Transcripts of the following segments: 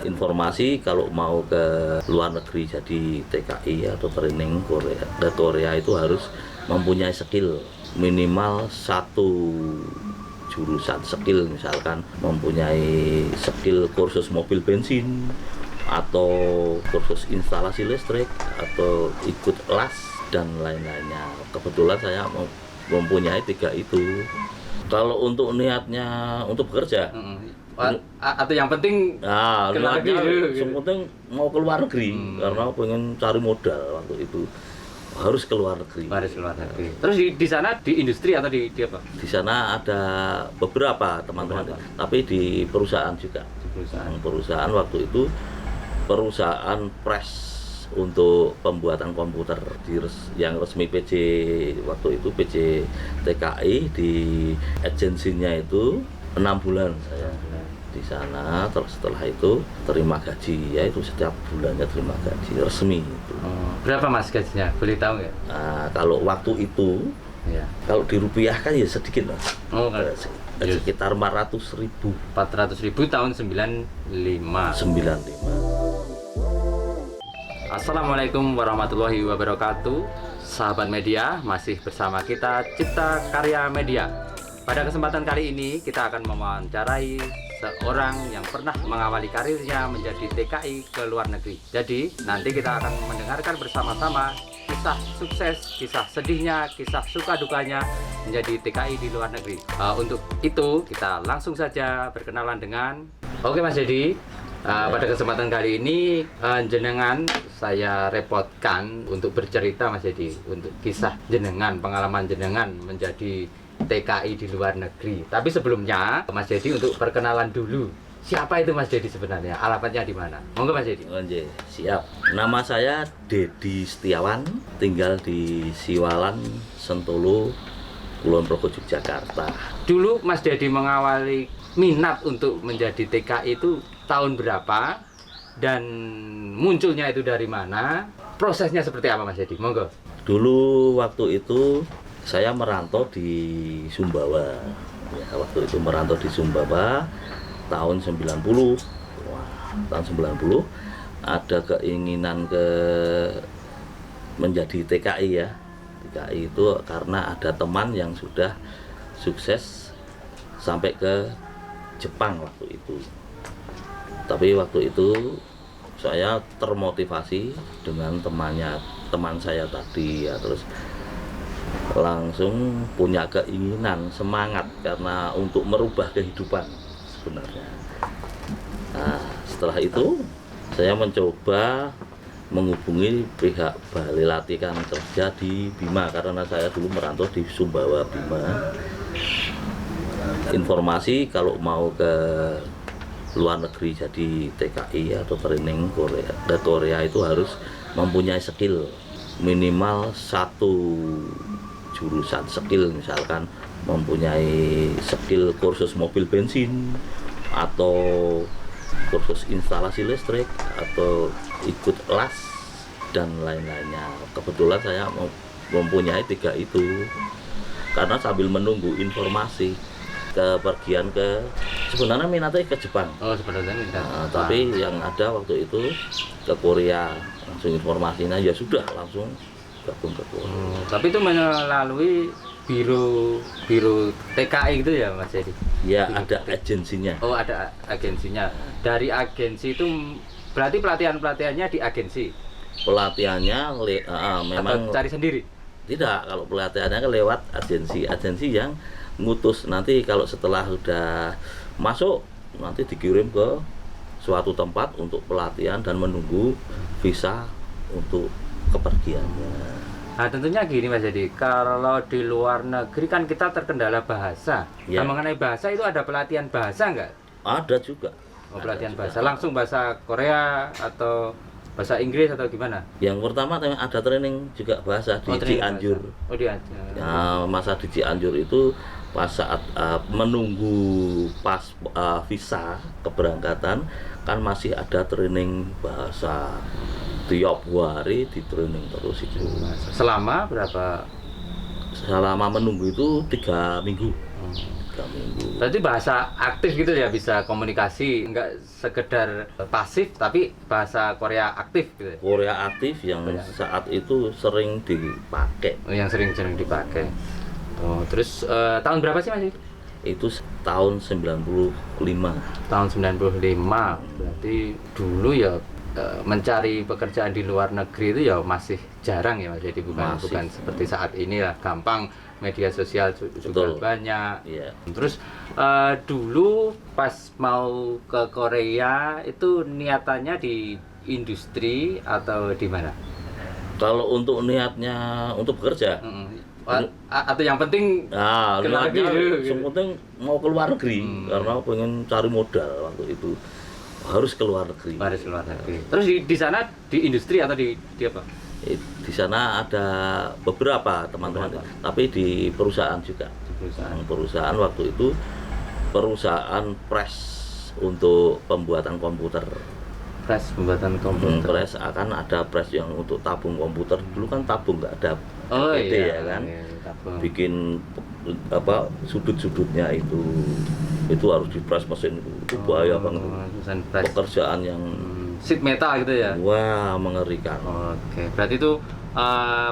Informasi kalau mau ke luar negeri jadi TKI atau training Korea itu harus mempunyai skill minimal satu jurusan skill, misalkan mempunyai skill kursus mobil bensin atau kursus instalasi listrik atau ikut las dan lain-lainnya. Kebetulan saya mempunyai 3 itu. Kalau untuk niatnya untuk bekerja, atau yang penting keluar negeri dulu, yang penting mau keluar negeri karena pengen cari modal waktu itu harus keluar negeri. Terus di sana di industri atau di apa? Di sana ada beberapa teman-teman, tapi di perusahaan juga. Perusahaan waktu itu perusahaan press untuk pembuatan komputer yang resmi PJ waktu itu PJ TKI. Di agensinya itu 6 bulan saya di sana. Terus setelah itu terima gaji, yaitu setiap bulannya terima gaji resmi itu. Berapa Mas gajinya, boleh tahu nggak? Kalau waktu itu ya, kalau dirupiahkan ya sedikit Mas. Sekitar 400.000 tahun 95. Assalamualaikum warahmatullahi wabarakatuh. Sahabat media, masih bersama kita Cipta Karya Media. Pada kesempatan kali ini kita akan mewawancarai seorang yang pernah mengawali karirnya menjadi TKI ke luar negeri. Jadi nanti kita akan mendengarkan bersama-sama kisah sukses, kisah sedihnya, kisah suka dukanya menjadi TKI di luar negeri. Untuk itu kita langsung saja berkenalan dengan Mas Dedi. Pada kesempatan kali ini jenengan saya repotkan untuk bercerita Mas Dedi untuk kisah jenengan, pengalaman jenengan menjadi TKI di luar negeri. Tapi sebelumnya Mas Dedi untuk perkenalan dulu. Siapa itu Mas Dedi sebenarnya? Alamatnya di mana? Monggo Mas Dedi. Siap. Nama saya Dedi Setiawan, tinggal di Siwalan, Sentolo, Kulon Progo, Yogyakarta. Dulu Mas Dedi mengawali minat untuk menjadi TKI itu tahun berapa dan munculnya itu dari mana? Prosesnya seperti apa Mas Dedi? Monggo. Dulu waktu itu saya merantau di Sumbawa. Ya, waktu itu merantau di Sumbawa tahun 90. Tahun 90 ada keinginan menjadi TKI ya. TKI itu karena ada teman yang sudah sukses sampai ke Jepang waktu itu. Tapi waktu itu saya termotivasi dengan teman saya tadi ya, terus langsung punya keinginan, semangat karena untuk merubah kehidupan sebenarnya. Nah, setelah itu saya mencoba menghubungi pihak Balai Latihan Kerja di Bima karena saya dulu merantau di Sumbawa, Bima. Informasi kalau mau ke luar negeri jadi TKI atau training Korea itu harus mempunyai skill minimal satu jurusan skill, misalkan mempunyai skill kursus mobil bensin atau kursus instalasi listrik atau ikut las dan lain-lainnya. Kebetulan saya mempunyai 3 itu karena sambil menunggu informasi kepergian sebenarnya minatnya ke Jepang. Sebenarnya minat. Tapi yang ada waktu itu ke Korea, langsung informasinya ya sudah langsung gabung ke Korea. Tapi itu melalui biro TKI gitu ya Mas Dedi? Ya, ada agensinya. Ada agensinya. Dari agensi itu berarti pelatihannya di agensi. Pelatihannya memang atau cari sendiri? Tidak, kalau pelatihannya lewat agensi yang ngutus. Nanti kalau setelah sudah masuk nanti dikirim ke suatu tempat untuk pelatihan dan menunggu visa untuk kepergiannya. Nah tentunya gini Mas Dedi, kalau di luar negeri kan kita terkendala bahasa. Ya. Nah, mengenai bahasa itu ada pelatihan bahasa nggak? Ada juga. Pelatihan bahasa langsung bahasa Korea atau bahasa Inggris atau gimana? Yang pertama ada training juga bahasa di Cianjur. Di Cianjur. Ya, masa di Cianjur itu pas saat menunggu visa keberangkatan kan masih ada training bahasa tiap hari, di training terus itu. Selama berapa? Selama menunggu itu 3 minggu. 3 minggu. Berarti bahasa aktif gitu ya, bisa komunikasi, nggak sekedar pasif tapi bahasa Korea aktif gitu ya? Korea aktif yang saat itu sering dipakai. Oh, yang sering-sering dipakai. Oh, terus tahun berapa sih Mas? Itu tahun 95. Tahun 95. Berarti dulu ya mencari pekerjaan di luar negeri itu ya masih jarang ya Mas. Jadi bukan seperti saat ini lah, gampang, media sosial juga Betul. banyak. Iya. Terus dulu pas mau ke Korea itu niatannya di industri atau di mana? Kalau untuk niatnya untuk bekerja, Atau yang penting nah, keluar niatnya negeri dulu, gitu. sepenting mau keluar negeri karena pengen cari modal waktu itu harus keluar negeri. Harus keluar negeri. Terus di sana di industri atau di apa? Di sana ada beberapa teman-teman, tapi di perusahaan juga. Perusahaan waktu itu perusahaan press untuk pembuatan komputer. Press pembuatan komputer. Press akan ada press yang untuk tabung komputer. Dulu kan tabung nggak ada iya, ya kan. Iya, bikin apa sudut-sudutnya itu harus dipres mesin itu bahaya banget. Pekerjaan yang sheet metal gitu ya. Wah, mengerikan. Oke, berarti itu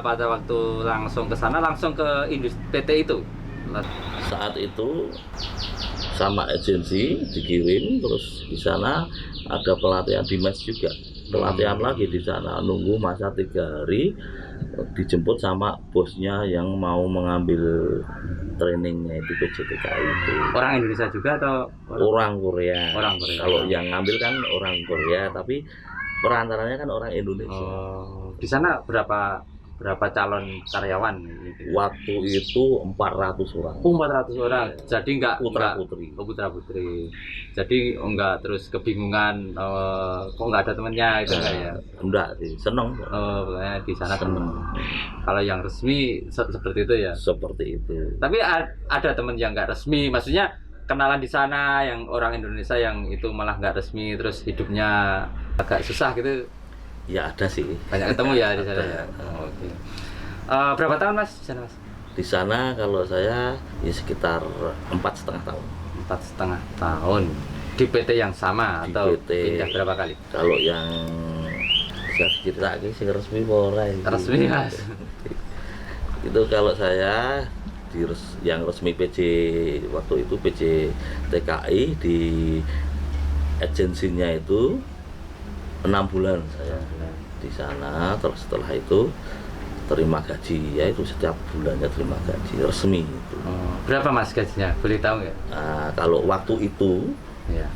pada waktu langsung ke sana langsung ke industri PT itu. Saat itu sama agensi dikirim, terus di sana ada pelatihan di mes juga. Pelatihan lagi di sana, nunggu masa 3 hari, dijemput sama bosnya yang mau mengambil trainingnya itu PJTKI itu. Orang Indonesia juga atau orang Korea? Orang Korea. Kalau yang ngambil kan orang Korea, tapi perantaranya kan orang Indonesia. Di sana berapa calon karyawan? Waktu itu 400 orang. 400 orang. Jadi enggak putra-putri. Putra-putri. Jadi enggak terus kebingungan kok enggak ada temannya gitu enggak ya? Enggak sih, seneng. Pokoknya di sana seneng. Kalau yang resmi seperti itu ya? Seperti itu. Tapi ada teman yang enggak resmi, maksudnya kenalan di sana yang orang Indonesia yang itu malah enggak resmi, terus hidupnya agak susah gitu. Ya ada sih. Banyak ketemu ya di sana ya. Oke. Berapa tahun Mas di sana Mas? Di sana kalau saya ya sekitar 4,5 tahun. 4,5 tahun di PT yang sama Di atau PT. pindah berapa kali? Kalau yang saya cerita sih resmi ora ini. Resmi Mas. Itu kalau saya yang resmi PJ waktu itu PJ TKI di agensinya itu 6 bulan saya di sana. Terus setelah itu terima gaji, ya itu setiap bulannya terima gaji resmi itu. Berapa Mas gajinya? Boleh tahu nggak? Nah, kalau waktu itu Ya.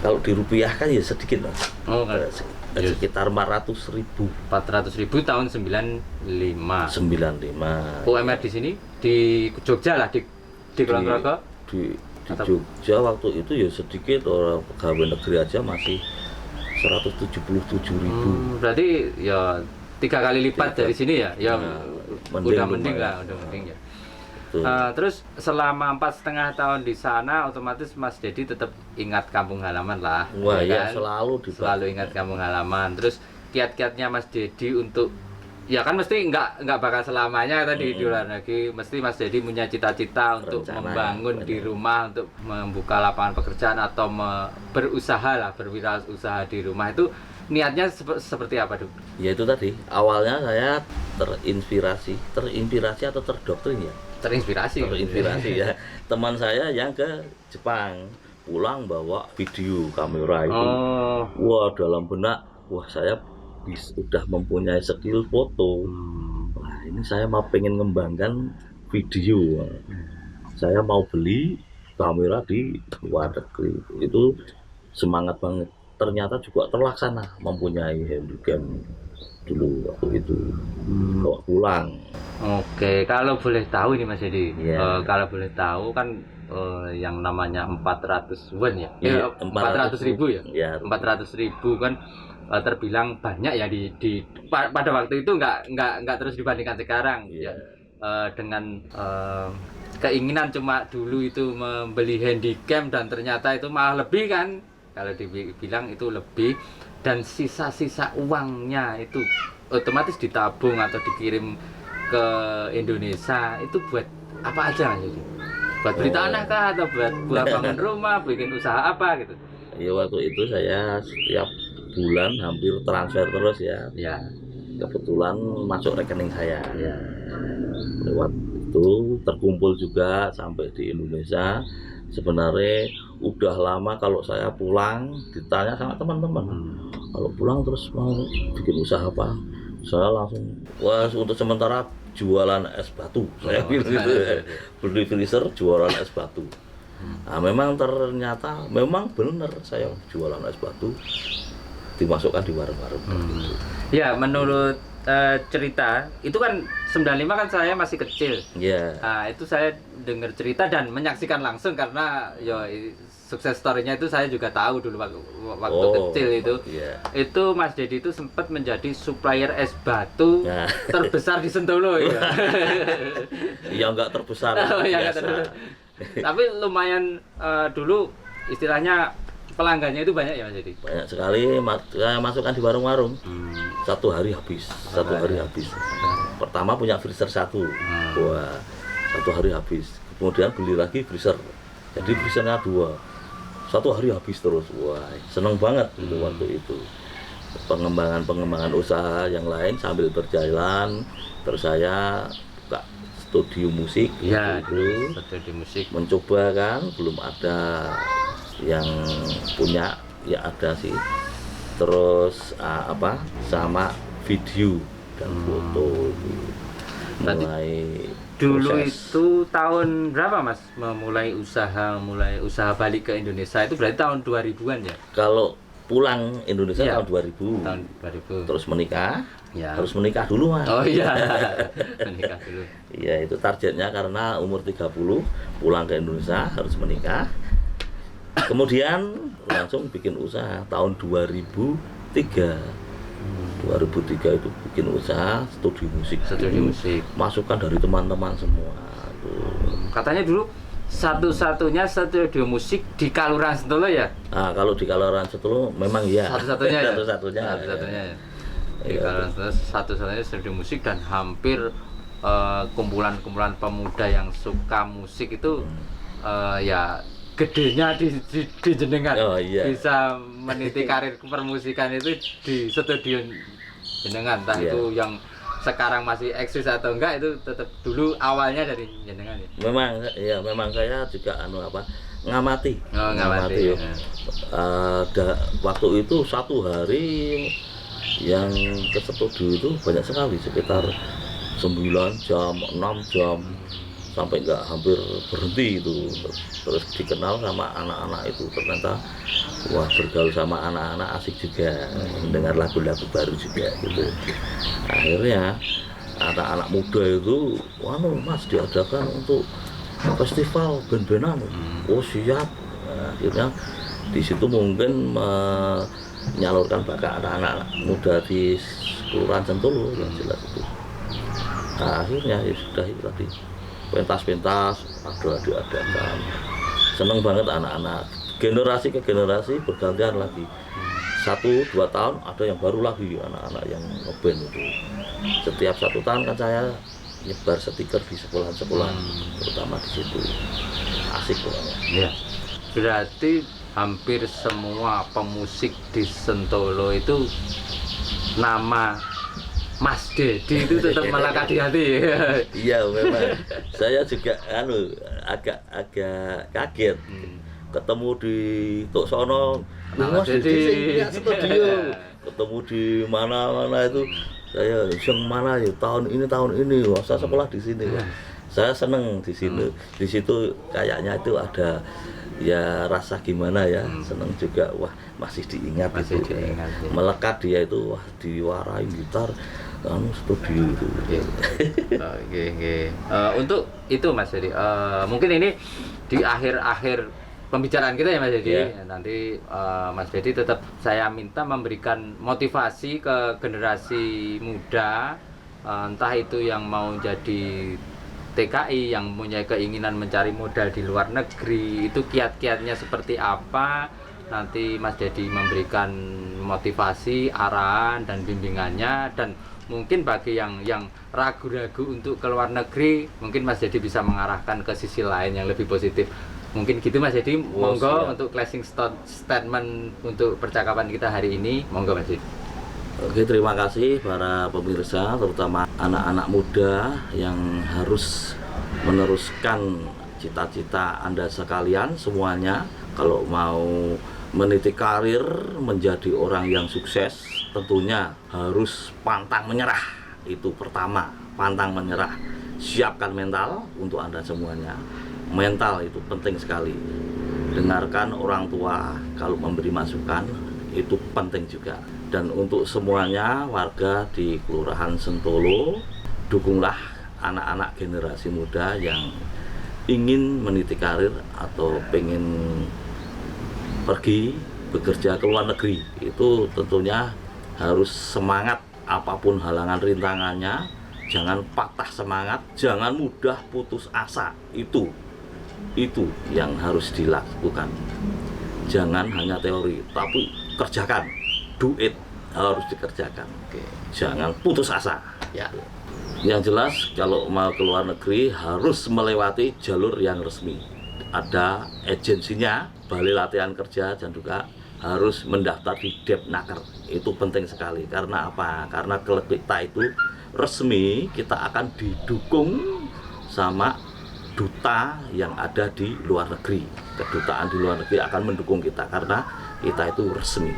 kalau dirupiahkan ya sedikit Mas. Sekitar 400.000. 400.000 tahun 95. 95. UMR di sini di Jogja lah di Kulon Progo. Di Jogja waktu itu ya sedikit, orang pegawai negeri aja masih 177.000. Berarti ya 3 kali lipat dari sini ya. Ya udah mending lah, udah mending ya. Terus selama 4,5 tahun di sana, otomatis Mas Dedi tetap ingat kampung halaman lah. Wah ya, kan? Selalu ingat kampung halaman. Terus kiat-kiatnya Mas Dedi untuk ya kan mesti nggak bakal selamanya tadi di luar negeri. Mesti Mas Dedi punya cita-cita untuk membangun di rumah, untuk membuka lapangan pekerjaan atau berwirausaha di rumah. Itu niatnya seperti apa, Duk? Ya itu tadi, awalnya saya terinspirasi atau terdoktrin ya? Terinspirasi ya. Teman saya yang ke Jepang pulang bawa video kamera itu. Wah, dalam benak, saya sudah mempunyai skill foto. Wah, ini saya mau pengen ngembangkan video. Saya mau beli kamera di luar negeri. Itu semangat banget. Ternyata juga terlaksana, mempunyai handycam dulu waktu itu. Bawa pulang. Oke, kalau boleh tahu ini Mas Dedi, Yeah. Kalau boleh tahu kan yang namanya 400 won ya, Yeah, 400.000 ya, yeah. 400.000 kan terbilang banyak ya pada waktu itu nggak terus dibandingkan sekarang Yeah. ya, dengan keinginan cuma dulu itu membeli handycam dan ternyata itu malah lebih kan, kalau dibilang itu lebih, dan sisa-sisa uangnya itu otomatis ditabung atau dikirim ke Indonesia. Itu buat apa aja Mas Dedi? Buat beli tanah kah atau buat bangun rumah, bikin usaha apa gitu? Ya waktu itu saya setiap bulan hampir transfer terus ya. Ya. Kebetulan masuk rekening saya. Ya. Lewat itu terkumpul juga sampai di Indonesia. Sebenarnya udah lama kalau saya pulang ditanya sama teman-teman, kalau pulang terus mau bikin usaha apa? Saya langsung, wah untuk sementara jualan es batu. Saya bilang gitu. Beli freezer jualan es batu. Nah, memang ternyata memang benar saya jualan es batu dimasukkan di warung-warung. Ya, menurut cerita itu kan 95 kan saya masih kecil. Iya. Nah, itu saya dengar cerita dan menyaksikan langsung karena sukses story-nya itu saya juga tahu dulu waktu kecil itu. Iya. Itu Mas Dedi itu sempat menjadi supplier es batu Nah. terbesar di Sentolo ya. Ya enggak terbesar. Oh, ya, biasa. Tapi lumayan dulu istilahnya pelanggannya itu banyak ya Mas Dedi. Banyak sekali saya masukkan di warung-warung. Satu hari habis. Pertama punya freezer satu. Wah, satu hari habis. Kemudian beli lagi freezer. Jadi freezernya 2. Satu hari habis terus. Wah, seneng banget itu waktu itu. Pengembangan usaha yang lain sambil berjalan. Terus saya buka studio musik. Ya, itu studio musik. mencoba kan, belum ada yang punya, ya ada sih. Terus sama video dan foto. Mulai dulu proses. itu tahun berapa Mas mulai usaha balik ke Indonesia? Itu berarti tahun 2000-an ya? Kalau pulang Indonesia Iya. tahun 2000. Tahun 2000. Terus menikah. Ya. Harus menikah dulu, Mas. Oh iya. Menikah dulu. Iya, itu targetnya karena umur 30 pulang ke Indonesia harus menikah. Kemudian langsung bikin usaha tahun 2003. 2003 itu bikin usaha studio musik. Studio musik. Masukan dari teman-teman semua. Tuh. Katanya dulu satu-satunya studio musik di Kaluran Sentolo ya? Nah, kalau di Kaluran Sentolo memang ya. Satu-satunya ya? Satu-satunya. Satu-satunya ya. Di Iya. Kaluran Sentolo satu-satunya studio musik dan hampir kumpulan-kumpulan pemuda yang suka musik itu ya gedenya di jenengan. Oh, iya. Bisa meniti karir permusikan itu di studio jenengan, entah Iya. itu yang sekarang masih eksis atau enggak, itu tetap dulu awalnya dari jenengan ya. Memang saya juga ngamati. Oh, ngamati. Ya. Waktu itu satu hari yang ke studio itu banyak sekali, sekitar 9 jam, 6 jam, sampai nggak hampir berhenti itu. Terus dikenal sama anak-anak itu, ternyata wah, bergaul sama anak-anak asik juga, mendengar lagu-lagu baru juga gitu. Akhirnya anak-anak muda itu, wah Mas, diadakan untuk festival band-bandan. Oh siap. Nah, akhirnya di situ mungkin menyalurkan bakat anak-anak muda di Kelurahan Sentolo yang jelas itu. Nah, akhirnya ya sudah itu tadi, pentas-pentas ada-adakan. Seneng banget anak-anak, generasi ke generasi bergantian lagi. 1-2 tahun ada yang baru lagi, anak-anak yang ngeband itu. Setiap 1 tahun kan saya nyebar stiker di sekolah-sekolah, terutama di situ. Asik pokoknya. Ya. Berarti hampir semua pemusik di Sentolo itu nama Mas Dedi itu tetap melekat di hati. Iya, memang. Saya juga agak kaget. Ketemu di Tok Sono, Mas Dedi studio. Ketemu di mana-mana itu, saya yang mana ya tahun ini. Wah, saya sekolah di sini. Wah. Saya seneng di sini. Di situ kayaknya itu ada ya rasa gimana ya, seneng juga. Wah, masih diingat Masih itu. diingat, ya. Melekat dia itu, wah, diwarai gitar studio itu. Oke. Untuk itu Mas Dedi, mungkin ini di akhir-akhir pembicaraan kita ya Mas Dedi. Yeah. Nanti Mas Dedi tetap saya minta memberikan motivasi ke generasi muda, entah itu yang mau jadi TKI, yang punya keinginan mencari modal di luar negeri, itu kiat-kiatnya seperti apa. Nanti Mas Dedi memberikan motivasi, arahan dan bimbingannya, dan Mungkin bagi yang ragu-ragu untuk ke luar negeri, mungkin Mas Dedi bisa mengarahkan ke sisi lain yang lebih positif. Mungkin gitu Mas Dedi, monggo untuk closing statement untuk percakapan kita hari ini, monggo Mas Dedi. Oke, terima kasih para pemirsa, terutama anak-anak muda yang harus meneruskan cita-cita Anda sekalian semuanya. Kalau mau meniti karir menjadi orang yang sukses, tentunya harus pantang menyerah. Itu pertama, pantang menyerah. Siapkan mental untuk Anda semuanya. Mental itu penting sekali. Dengarkan orang tua kalau memberi masukan, itu penting juga. Dan untuk semuanya warga di Kelurahan Sentolo, dukunglah anak-anak generasi muda yang ingin meniti karir atau pengen pergi bekerja ke luar negeri. Itu tentunya harus semangat apapun halangan rintangannya, jangan patah semangat, jangan mudah putus asa. Itu yang harus dilakukan. Jangan hanya teori, tapi kerjakan. Do it, harus dikerjakan. Oke. Jangan putus asa. Ya. Yang jelas kalau mau ke luar negeri harus melewati jalur yang resmi. Ada agensinya, Balai Latihan Kerja, dan juga harus mendaftar di Depnaker. Itu penting sekali. Karena apa? Karena kalau kita itu resmi, kita akan didukung sama duta yang ada di luar negeri. Kedutaan di luar negeri akan mendukung kita karena kita itu resmi.